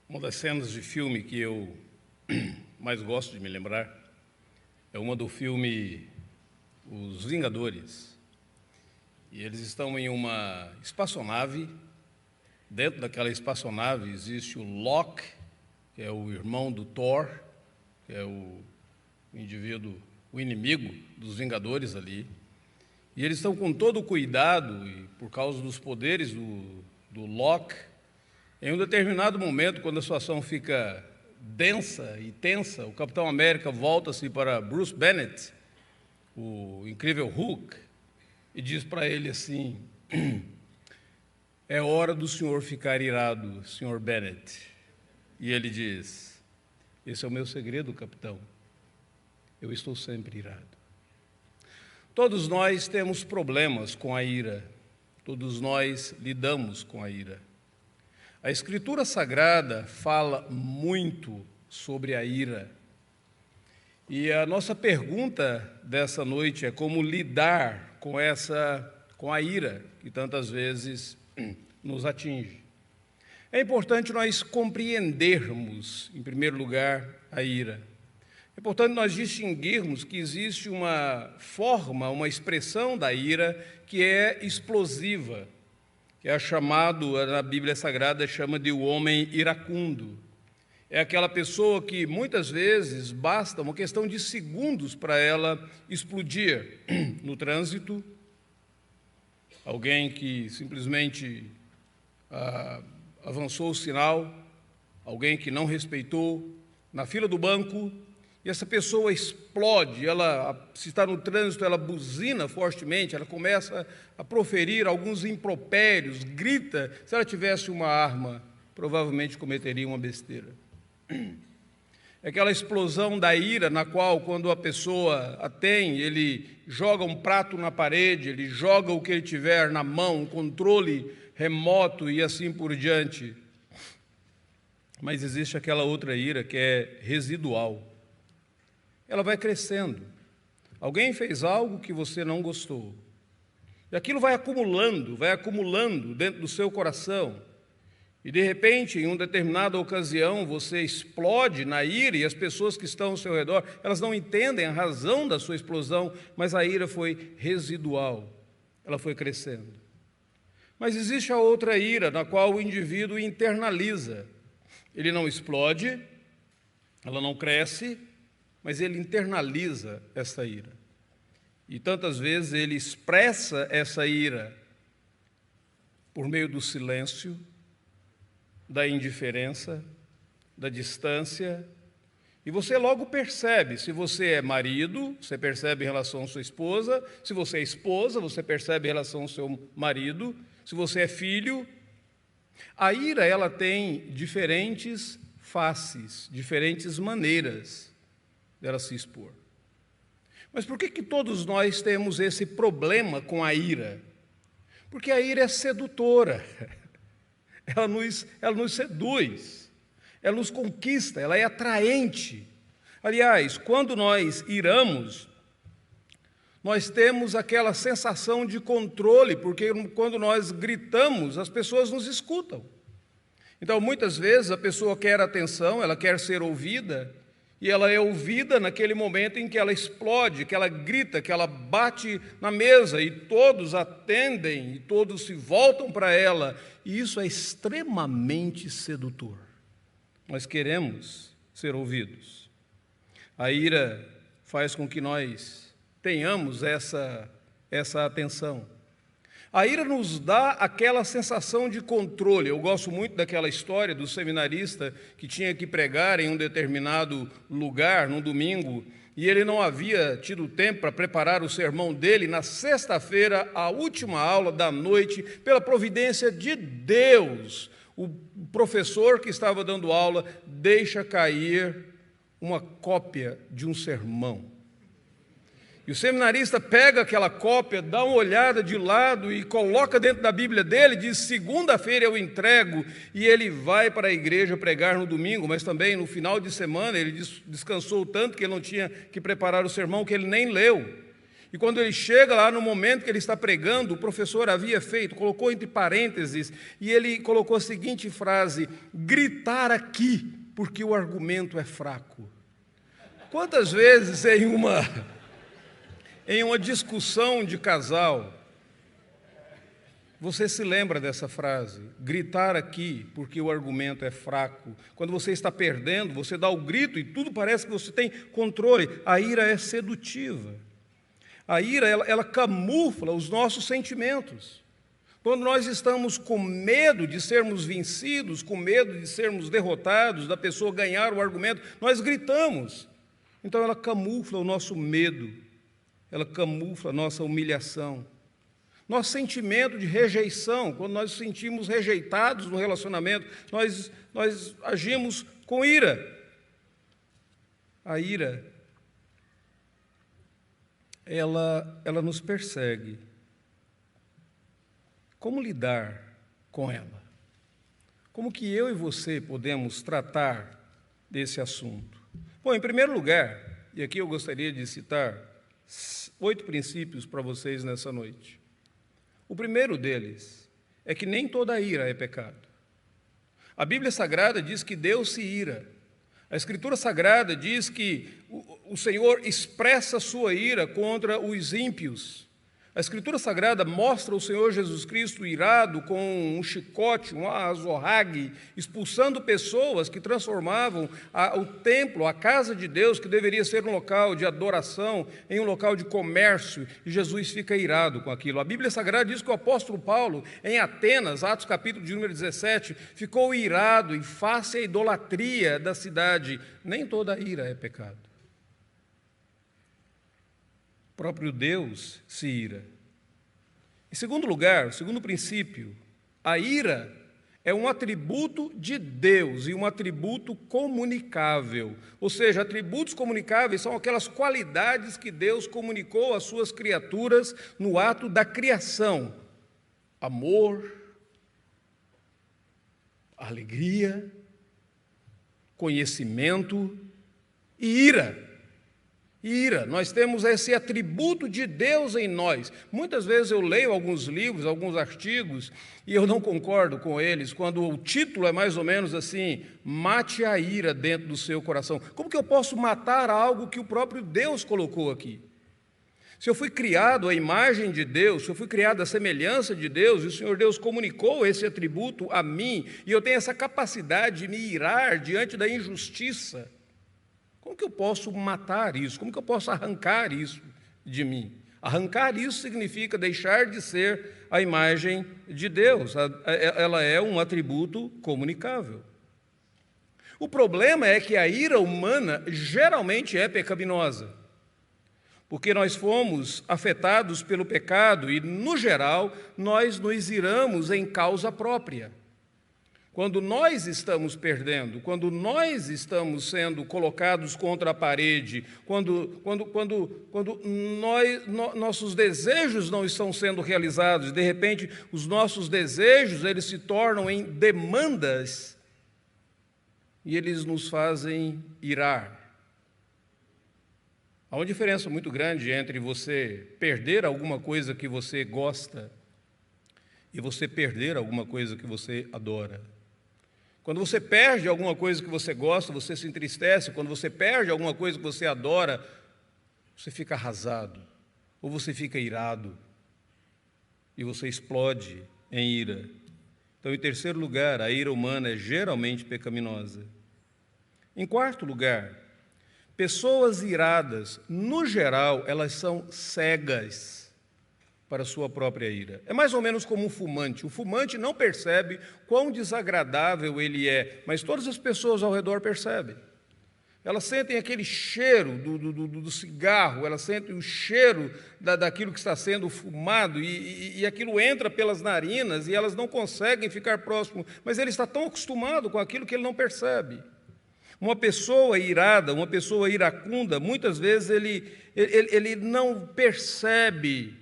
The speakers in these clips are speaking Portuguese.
Uma das cenas de filme que eu mais gosto de me lembrar é uma do filme Os Vingadores. E eles estão em uma espaçonave. Dentro daquela espaçonave existe o Loki, que é o irmão do Thor, que é o indivíduo, o inimigo dos Vingadores ali. E eles estão com todo o cuidado, e por causa dos poderes do Loki, em um determinado momento, quando a situação fica densa e tensa, o Capitão América volta-se para Bruce Banner, o incrível Hulk, e diz para ele assim: é hora do senhor ficar irado, senhor Bennett. E ele diz: esse é o meu segredo, capitão. Eu estou sempre irado. Todos nós temos problemas com a ira. Todos nós lidamos com a ira. A Escritura Sagrada fala muito sobre a ira. E a nossa pergunta dessa noite é como lidar com a ira que tantas vezes nos atinge. É importante nós compreendermos, em primeiro lugar, a ira. É importante nós distinguirmos que existe uma forma, uma expressão da ira que é explosiva, que é chamado, na Bíblia Sagrada, chama de o homem iracundo. É aquela pessoa que muitas vezes basta uma questão de segundos para ela explodir no trânsito. Alguém que simplesmente avançou o sinal, alguém que não respeitou, na fila do banco, e essa pessoa explode, ela, se está no trânsito, ela buzina fortemente, ela começa a proferir alguns impropérios, grita. Se ela tivesse uma arma, provavelmente cometeria uma besteira. É aquela explosão da ira na qual, quando a pessoa a tem, ele joga um prato na parede, ele joga o que ele tiver na mão, um controle remoto e assim por diante. Mas existe aquela outra ira que é residual. Ela vai crescendo. Alguém fez algo que você não gostou. E aquilo vai acumulando dentro do seu coração. E, de repente, em uma determinada ocasião, você explode na ira e as pessoas que estão ao seu redor, elas não entendem a razão da sua explosão, mas a ira foi residual. Ela foi crescendo. Mas existe a outra ira, na qual o indivíduo internaliza. Ele não explode, ela não cresce, mas ele internaliza essa ira. E tantas vezes ele expressa essa ira por meio do silêncio, da indiferença, da distância. E você logo percebe, se você é marido, você percebe em relação à sua esposa, se você é esposa, você percebe em relação ao seu marido, se você é filho. A ira, ela tem diferentes faces, diferentes maneiras dela se expor. Mas por que todos nós temos esse problema com a ira? Porque a ira é sedutora, ela nos seduz, ela nos conquista, ela é atraente. Aliás, quando nós iramos, nós temos aquela sensação de controle, porque quando nós gritamos, as pessoas nos escutam. Então, muitas vezes, a pessoa quer atenção, ela quer ser ouvida, e ela é ouvida naquele momento em que ela explode, que ela grita, que ela bate na mesa, e todos atendem, e todos se voltam para ela, e isso é extremamente sedutor. Nós queremos ser ouvidos. A ira faz com que nós tenhamos essa atenção. A ira nos dá aquela sensação de controle. Eu gosto muito daquela história do seminarista que tinha que pregar em um determinado lugar, num domingo, e ele não havia tido tempo para preparar o sermão dele. Na sexta-feira, a última aula da noite, pela providência de Deus, o professor que estava dando aula deixa cair uma cópia de um sermão. E o seminarista pega aquela cópia, dá uma olhada de lado e coloca dentro da Bíblia dele, diz: segunda-feira eu entrego, e ele vai para a igreja pregar no domingo, mas também no final de semana ele descansou tanto que ele não tinha que preparar o sermão, que ele nem leu. E quando ele chega lá no momento que ele está pregando, o professor havia feito, colocou entre parênteses, e ele colocou a seguinte frase: gritar aqui, porque o argumento é fraco. Quantas vezes em uma discussão de casal, você se lembra dessa frase? Gritar aqui, porque o argumento é fraco. Quando você está perdendo, você dá o grito e tudo parece que você tem controle. A ira é sedutiva. A ira, ela camufla os nossos sentimentos. Quando nós estamos com medo de sermos vencidos, com medo de sermos derrotados, da pessoa ganhar o argumento, nós gritamos. Então ela camufla o nosso medo, ela camufla a nossa humilhação. Nosso sentimento de rejeição, quando nós nos sentimos rejeitados no relacionamento, nós agimos com ira. A ira, ela nos persegue. Como lidar com ela? Como que eu e você podemos tratar desse assunto? Bom, em primeiro lugar, e aqui eu gostaria de citar 8 princípios para vocês nessa noite. O primeiro deles é que nem toda ira é pecado. A Bíblia Sagrada diz que Deus se ira. A Escritura Sagrada diz que o Senhor expressa a sua ira contra os ímpios. A Escritura Sagrada mostra o Senhor Jesus Cristo irado com um chicote, um azorrague, expulsando pessoas que transformavam o templo, a casa de Deus, que deveria ser um local de adoração, em um local de comércio, e Jesus fica irado com aquilo. A Bíblia Sagrada diz que o apóstolo Paulo, em Atenas, Atos capítulo de número 17, ficou irado em face à idolatria da cidade. Nem toda ira é pecado. O próprio Deus se ira. Em segundo lugar, o segundo princípio, a ira é um atributo de Deus e um atributo comunicável. Ou seja, atributos comunicáveis são aquelas qualidades que Deus comunicou às suas criaturas no ato da criação. Amor, alegria, conhecimento e ira. Ira, nós temos esse atributo de Deus em nós. Muitas vezes eu leio alguns livros, alguns artigos, e eu não concordo com eles, quando o título é mais ou menos assim: mate a ira dentro do seu coração. Como que eu posso matar algo que o próprio Deus colocou aqui? Se eu fui criado à imagem de Deus, se eu fui criado à semelhança de Deus, e o Senhor Deus comunicou esse atributo a mim, e eu tenho essa capacidade de me irar diante da injustiça, como que eu posso matar isso? Como que eu posso arrancar isso de mim? Arrancar isso significa deixar de ser a imagem de Deus. Ela é um atributo comunicável. O problema é que a ira humana geralmente é pecaminosa, porque nós fomos afetados pelo pecado e, no geral, nós nos iramos em causa própria. Quando nós estamos perdendo, quando nós estamos sendo colocados contra a parede, quando nossos desejos não estão sendo realizados, de repente os nossos desejos eles se tornam em demandas e eles nos fazem irar. Há uma diferença muito grande entre você perder alguma coisa que você gosta e você perder alguma coisa que você adora. Quando você perde alguma coisa que você gosta, você se entristece. Quando você perde alguma coisa que você adora, você fica arrasado, ou você fica irado, e você explode em ira. Então, em terceiro lugar, a ira humana é geralmente pecaminosa. Em quarto lugar, pessoas iradas, no geral, elas são cegas para a sua própria ira. É mais ou menos como um fumante. O fumante não percebe quão desagradável ele é, mas todas as pessoas ao redor percebem. Elas sentem aquele cheiro do cigarro, elas sentem o cheiro daquilo que está sendo fumado, e aquilo entra pelas narinas e elas não conseguem ficar próximo, mas ele está tão acostumado com aquilo que ele não percebe. Uma pessoa irada, uma pessoa iracunda, muitas vezes ele não percebe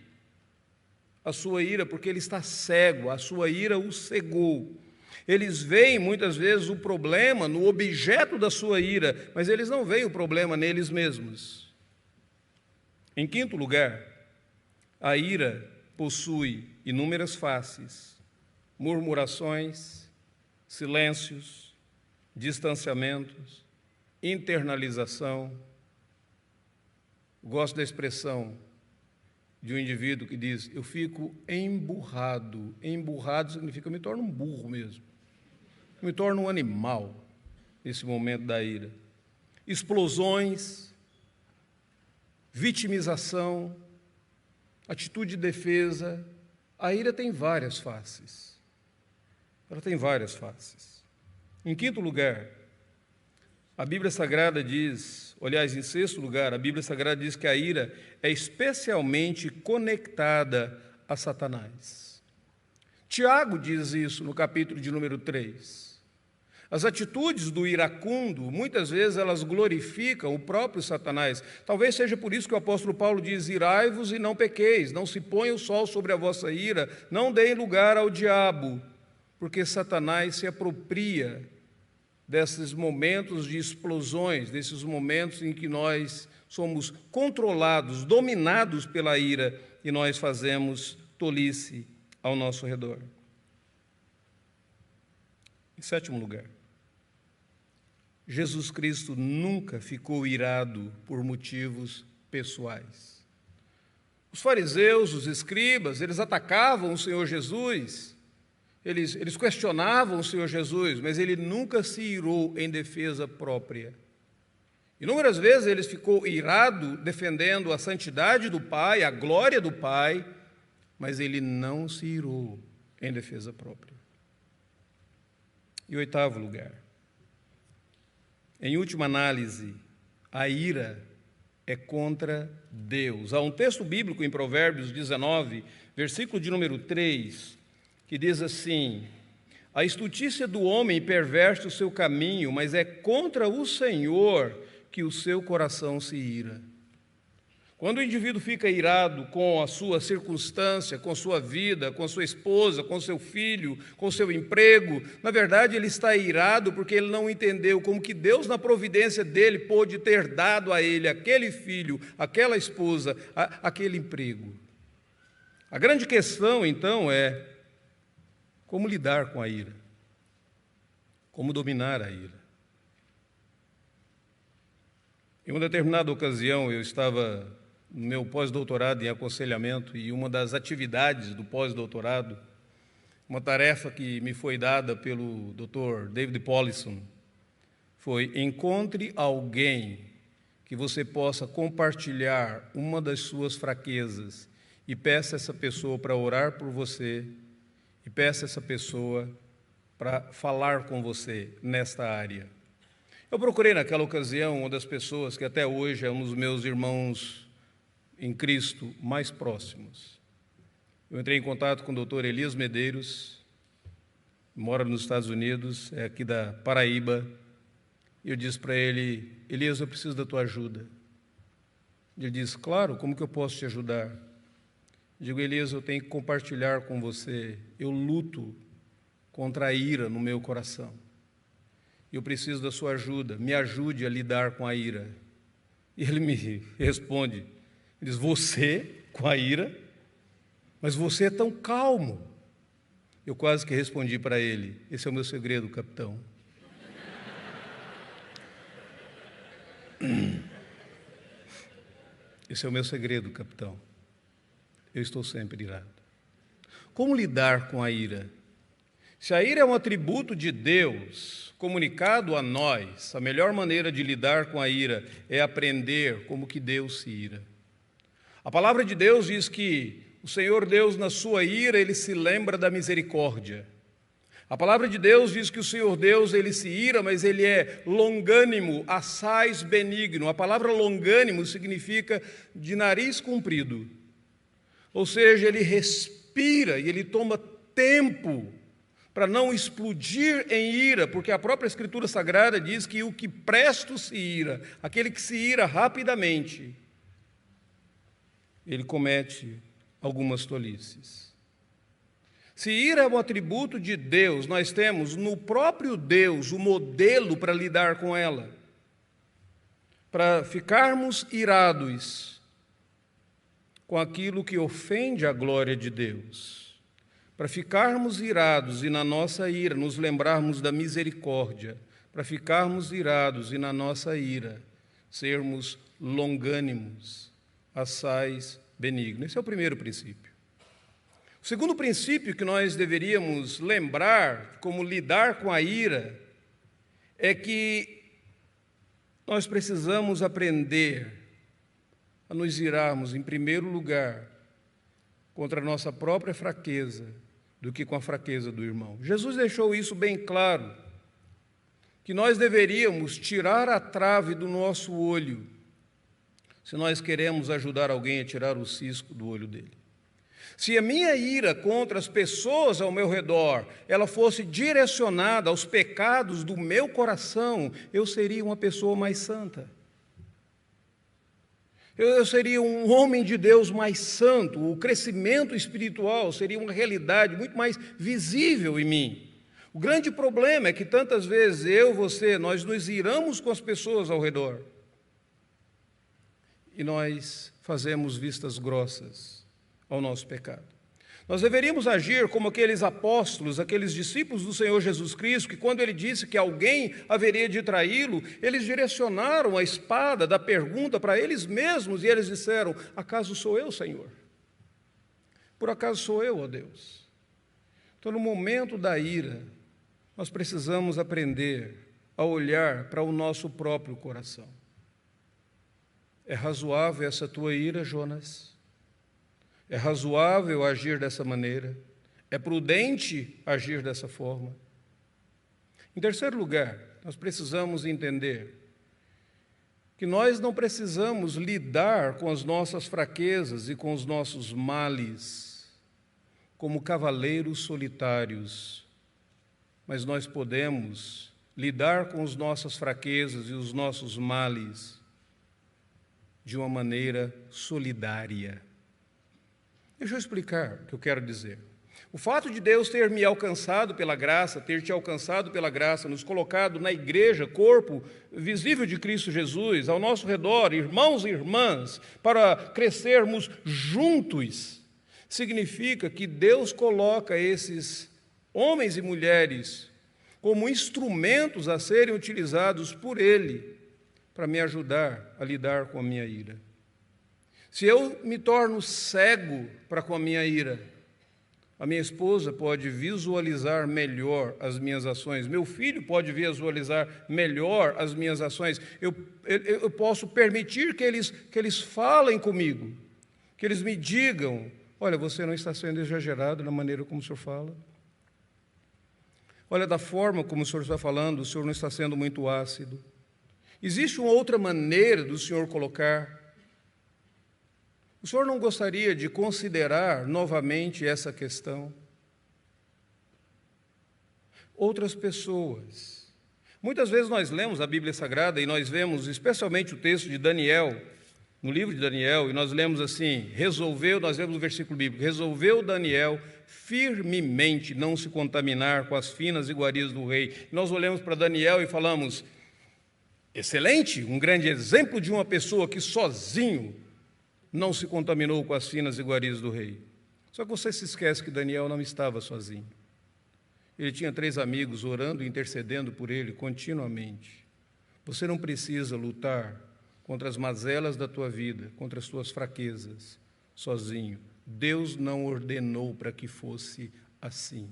a sua ira, porque ele está cego, a sua ira o cegou. Eles veem muitas vezes o problema no objeto da sua ira, mas eles não veem o problema neles mesmos. Em quinto lugar, A ira possui inúmeras faces: murmurações, silêncios, distanciamentos, internalização. Gosto da expressão de um indivíduo que diz: eu fico emburrado. Emburrado significa eu me torno um burro mesmo. Eu me torno um animal nesse momento da ira. Explosões, vitimização, atitude de defesa. A ira tem várias faces. Ela tem várias faces. Em quinto lugar, a Bíblia Sagrada diz, aliás, em sexto lugar, a Bíblia Sagrada diz que a ira é especialmente conectada a Satanás. Tiago diz isso no capítulo de número 3. As atitudes do iracundo, muitas vezes elas glorificam o próprio Satanás. Talvez seja por isso que o apóstolo Paulo diz: irai-vos e não pequeis, não se ponha o sol sobre a vossa ira, não deem lugar ao diabo, porque Satanás se apropria desses momentos de explosões, desses momentos em que nós somos controlados, dominados pela ira e nós fazemos tolice ao nosso redor. Em sétimo lugar, Jesus Cristo nunca ficou irado por motivos pessoais. Os fariseus, os escribas, eles atacavam o Senhor Jesus, eles questionavam o Senhor Jesus, mas ele nunca se irou em defesa própria. Inúmeras vezes ele ficou irado defendendo a santidade do Pai, a glória do Pai, mas ele não se irou em defesa própria. E oitavo lugar, em última análise, a ira é contra Deus. Há um texto bíblico em Provérbios 19, versículo de número 3, que diz assim: a estutícia do homem perverte o seu caminho, mas é contra o Senhor que o seu coração se ira. Quando o indivíduo fica irado com a sua circunstância, com a sua vida, com a sua esposa, com o seu filho, com o seu emprego, na verdade ele está irado porque ele não entendeu como que Deus, na providência dele, pôde ter dado a ele aquele filho, aquela esposa, aquele emprego. A grande questão, então, é como lidar com a ira, como dominar a ira. Em uma determinada ocasião, eu estava no meu pós-doutorado em aconselhamento e uma das atividades do pós-doutorado, uma tarefa que me foi dada pelo Dr. David Paulison, foi: encontre alguém que você possa compartilhar uma das suas fraquezas e peça essa pessoa para orar por você e peça essa pessoa para falar com você nesta área. Eu procurei naquela ocasião uma das pessoas que até hoje é um dos meus irmãos em Cristo mais próximos. Eu entrei em contato com o Dr. Elias Medeiros, mora nos Estados Unidos, é aqui da Paraíba, e eu disse para ele: Elias, eu preciso da tua ajuda. Ele disse: claro, como que eu posso te ajudar? Eu digo: Elias, eu tenho que compartilhar com você, eu luto contra a ira no meu coração. Eu preciso da sua ajuda, me ajude a lidar com a ira. E ele me responde, ele diz: você com a ira? Mas você é tão calmo. Eu quase que respondi para ele: esse é o meu segredo, capitão. Esse é o meu segredo, capitão. Eu estou sempre irado. Como lidar com a ira? Se a ira é um atributo de Deus comunicado a nós, a melhor maneira de lidar com a ira é aprender como que Deus se ira. A palavra de Deus diz que o Senhor Deus, na sua ira, ele se lembra da misericórdia. A palavra de Deus diz que o Senhor Deus, ele se ira, mas ele é longânimo, assaz benigno. A palavra longânimo significa de nariz comprido. Ou seja, ele respira e ele toma tempo para não explodir em ira, porque a própria Escritura Sagrada diz que o que presto se ira, aquele que se ira rapidamente, ele comete algumas tolices. Se ira é um atributo de Deus, nós temos no próprio Deus o modelo para lidar com ela. Para ficarmos irados, com aquilo que ofende a glória de Deus, para ficarmos irados e na nossa ira nos lembrarmos da misericórdia, para ficarmos irados e na nossa ira sermos longânimos, assaz benignos. Esse é o primeiro princípio. O segundo princípio que nós deveríamos lembrar, como lidar com a ira, é que nós precisamos aprender a nos irarmos, em primeiro lugar, contra a nossa própria fraqueza, do que com a fraqueza do irmão. Jesus deixou isso bem claro, que nós deveríamos tirar a trave do nosso olho, se nós queremos ajudar alguém a tirar o cisco do olho dele. Se a minha ira contra as pessoas ao meu redor, ela fosse direcionada aos pecados do meu coração, eu seria uma pessoa mais santa. Eu seria um homem de Deus mais santo, o crescimento espiritual seria uma realidade muito mais visível em mim. O grande problema é que tantas vezes eu, você, nós nos iramos com as pessoas ao redor e nós fazemos vistas grossas ao nosso pecado. Nós deveríamos agir como aqueles apóstolos, aqueles discípulos do Senhor Jesus Cristo, que quando ele disse que alguém haveria de traí-lo, eles direcionaram a espada da pergunta para eles mesmos e eles disseram: acaso sou eu, Senhor? Por acaso sou eu, ó Deus? Então, no momento da ira, nós precisamos aprender a olhar para o nosso próprio coração. É razoável essa tua ira, Jonas? É razoável agir dessa maneira? É prudente agir dessa forma? Em terceiro lugar, nós precisamos entender que nós não precisamos lidar com as nossas fraquezas e com os nossos males como cavaleiros solitários, mas nós podemos lidar com as nossas fraquezas e os nossos males de uma maneira solidária. Deixa eu explicar o que eu quero dizer. O fato de Deus ter me alcançado pela graça, ter te alcançado pela graça, nos colocado na igreja, corpo visível de Cristo Jesus, ao nosso redor, irmãos e irmãs, para crescermos juntos, significa que Deus coloca esses homens e mulheres como instrumentos a serem utilizados por Ele para me ajudar a lidar com a minha ira. Se eu me torno cego para com a minha ira, a minha esposa pode visualizar melhor as minhas ações, meu filho pode visualizar melhor as minhas ações, eu posso permitir que eles falem comigo, que eles me digam: olha, você não está sendo exagerado na maneira como o senhor fala. Olha, da forma como o senhor está falando, o senhor não está sendo muito ácido. Existe uma outra maneira do senhor colocar. O senhor não gostaria de considerar novamente essa questão? Outras pessoas. Muitas vezes nós lemos a Bíblia Sagrada e nós vemos especialmente o texto de Daniel, no livro de Daniel, e nós lemos assim, nós vemos o versículo bíblico: resolveu Daniel firmemente não se contaminar com as finas iguarias do rei. Nós olhamos para Daniel e falamos: excelente, um grande exemplo de uma pessoa que sozinho não se contaminou com as finas iguarias do rei. Só que você se esquece que Daniel não estava sozinho. Ele tinha 3 amigos orando e intercedendo por ele continuamente. Você não precisa lutar contra as mazelas da tua vida, contra as tuas fraquezas, sozinho. Deus não ordenou para que fosse assim.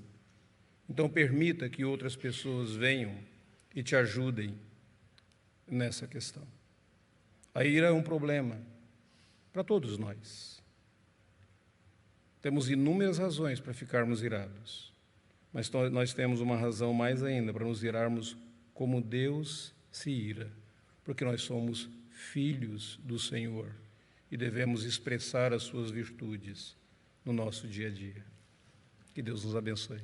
Então permita que outras pessoas venham e te ajudem nessa questão. A ira é um problema para todos nós. Temos inúmeras razões para ficarmos irados, mas nós temos uma razão mais ainda para nos irarmos como Deus se ira, porque nós somos filhos do Senhor e devemos expressar as suas virtudes no nosso dia a dia. Que Deus nos abençoe.